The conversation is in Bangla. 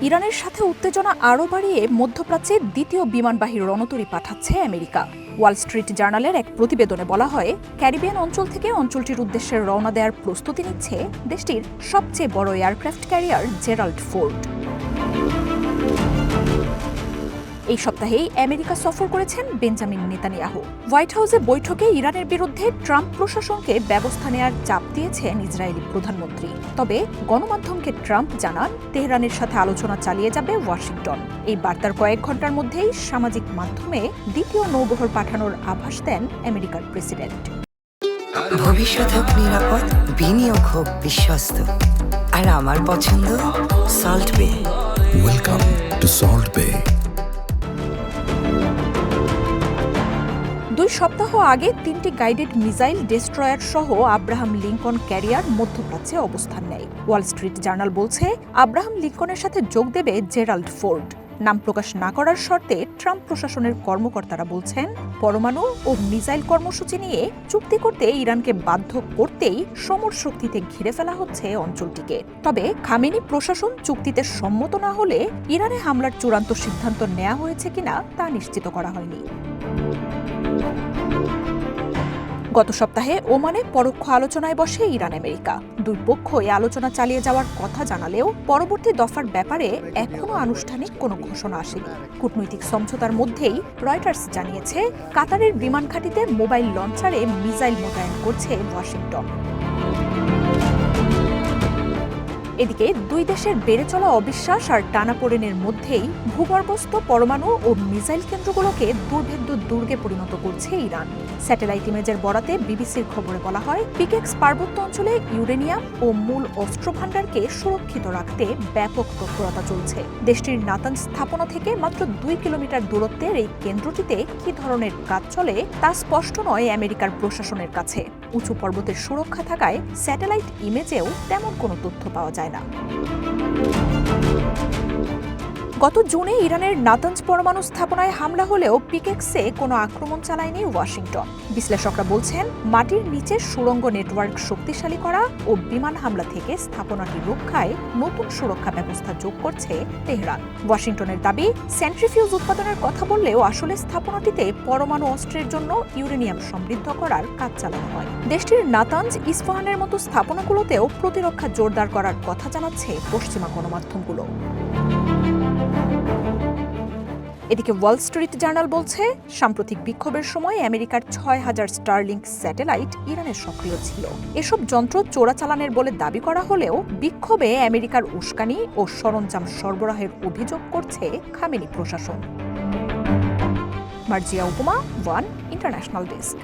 ইরানের সাথে উত্তেজনা আরও বাড়িয়ে মধ্যপ্রাচ্যে দ্বিতীয় বিমানবাহী রণতরী পাঠাচ্ছে আমেরিকা। ওয়াল স্ট্রিট জার্নালের এক প্রতিবেদনে বলা হয়, ক্যারিবিয়ান অঞ্চল থেকে অঞ্চলটির উদ্দেশ্যে রওনা দেওয়ার প্রস্তুতি নিচ্ছে দেশটির সবচেয়ে বড় এয়ারক্রাফট ক্যারিয়ার জেরাল্ড ফোর্ড। এই সপ্তাহেই আমেরিকা সফর করেছেন বেঞ্জামিন নেতানিয়াহু। হোয়াইট হাউসে বৈঠকে ইরানের বিরুদ্ধে ট্রাম্প প্রশাসনকে ব্যবস্থা নেওয়ার চাপ দিয়েছেন ইসরায়েলি প্রধানমন্ত্রী। তবে গণমাধ্যমকে ট্রাম্প জানান, তেহরানের সাথে আলোচনা চালিয়ে যাবে ওয়াশিংটন। এই বার্তার কয়েক ঘন্টার মধ্যেই সামাজিক মাধ্যমে দ্বিতীয় নৌবহর পাঠানোর আভাস দেন আমেরিকার প্রেসিডেন্ট। ভবিষ্যৎ হোক নিরাপদ, বিনিয়োগ হোক বিশ্বস্ত, আর আমার পছন্দ সল্ট বে। ওয়েলকাম টু সল্ট বে। 2 সপ্তাহ আগে 3টি গাইডেড মিসাইল ডেস্ট্রয়ার সহ আব্রাহাম লিঙ্কন ক্যারিয়ার মধ্যপ্রাচ্যে অবস্থান নেয়। ওয়াল স্ট্রিট জার্নাল বলছে, আব্রাহাম লিঙ্কনের সাথে যোগ দেবে জেরাল্ড ফোর্ড। নাম প্রকাশ না করার শর্তে ট্রাম্প প্রশাসনের কর্মকর্তারা বলছেন, পরমাণু ও মিসাইল কর্মসূচি নিয়ে চুক্তি করতে ইরানকে বাধ্য করতেই সমর শক্তিতে ঘিরে ফেলা হচ্ছে অঞ্চলটিকে। তবে খামেনি প্রশাসন চুক্তিতে সম্মত না হলে ইরানে হামলার চূড়ান্ত সিদ্ধান্ত নেওয়া হয়েছে কিনা তা নিশ্চিত করা হয়নি। গত সপ্তাহে ওমানে পরোক্ষ আলোচনায় বসে ইরান আমেরিকা। দুই পক্ষই আলোচনা চালিয়ে যাওয়ার কথা জানালেও পরবর্তী দফার ব্যাপারে এখনও আনুষ্ঠানিক কোনো ঘোষণা আসেনি। কূটনৈতিক সমঝোতার মধ্যেই রয়টার্স জানিয়েছে, কাতারের বিমান ঘাঁটিতে মোবাইল লঞ্চারে মিসাইল মোতায়েন করছে ওয়াশিংটন। এদিকে দুই দেশের বেড়ে চলা অবিশ্বাস আর টানাপোড়েনের মধ্যেই ভূগর্ভস্থ পরমাণু ও মিসাইল কেন্দ্রগুলোকে দুর্ভেদ্য দুর্গে পরিণত করছে ইরান। স্যাটেলাইট ইমেজের বরাতে বিবিসির খবরে বলা হয়, পিকেক্স পার্বত্য অঞ্চলে ইউরেনিয়াম ও মূল অস্ত্র ভাণ্ডারকে সুরক্ষিত রাখতে ব্যাপক তৎপরতা চলছে। দেশটির নাতানজ স্থাপনা থেকে মাত্র 2 কিলোমিটার দূরত্বের এই কেন্দ্রটিতে কি ধরনের কাজ চলে তা স্পষ্ট নয় আমেরিকার প্রশাসনের কাছে। উঁচু পর্বতের সুরক্ষা থাকায় স্যাটেলাইট ইমেজেও তেমন কোনো তথ্য পাওয়া যায় না। গত জুনে ইরানের নাতানজ পরমাণু স্থাপনায় হামলা হলেও পিকেক্সে কোনো আক্রমণ চালায়নি ওয়াশিংটন। বিশ্লেষকরা বলছেন, মাটির নিচে সুড়ঙ্গ নেটওয়ার্ক শক্তিশালী করা ও বিমান হামলা থেকে স্থাপনাটি রক্ষায় নতুন সুরক্ষা ব্যবস্থা যোগ করছে তেহরান। ওয়াশিংটনের দাবি, সেন্ট্রিফিউজ উৎপাদনের কথা বললেও আসলে স্থাপনাটিতে পরমাণু অস্ত্রের জন্য ইউরেনিয়াম সমৃদ্ধ করার কাজ চালানো হয়। দেশটির নাতানজ, ইস্পাহানের মতো স্থাপনাগুলোতেও প্রতিরক্ষা জোরদার করার কথা জানাচ্ছে পশ্চিমা গণমাধ্যমগুলো। এদিকে ওয়াল স্ট্রিট জার্নাল বলছে, সাম্প্রতিক বিক্ষোভের সময় আমেরিকার 6000 স্টারলিংক স্যাটেলাইট ইরানের সক্রিয় ছিল। এসব যন্ত্র চোরাচালানের বলে দাবি করা হলেও বিক্ষোভে আমেরিকার উস্কানি ও সরঞ্জাম সরবরাহের অভিযোগ করছে খামেনি প্রশাসন। মার্জিয়া উপমা, ওয়ান ইন্টারন্যাশনাল ডেস্ক।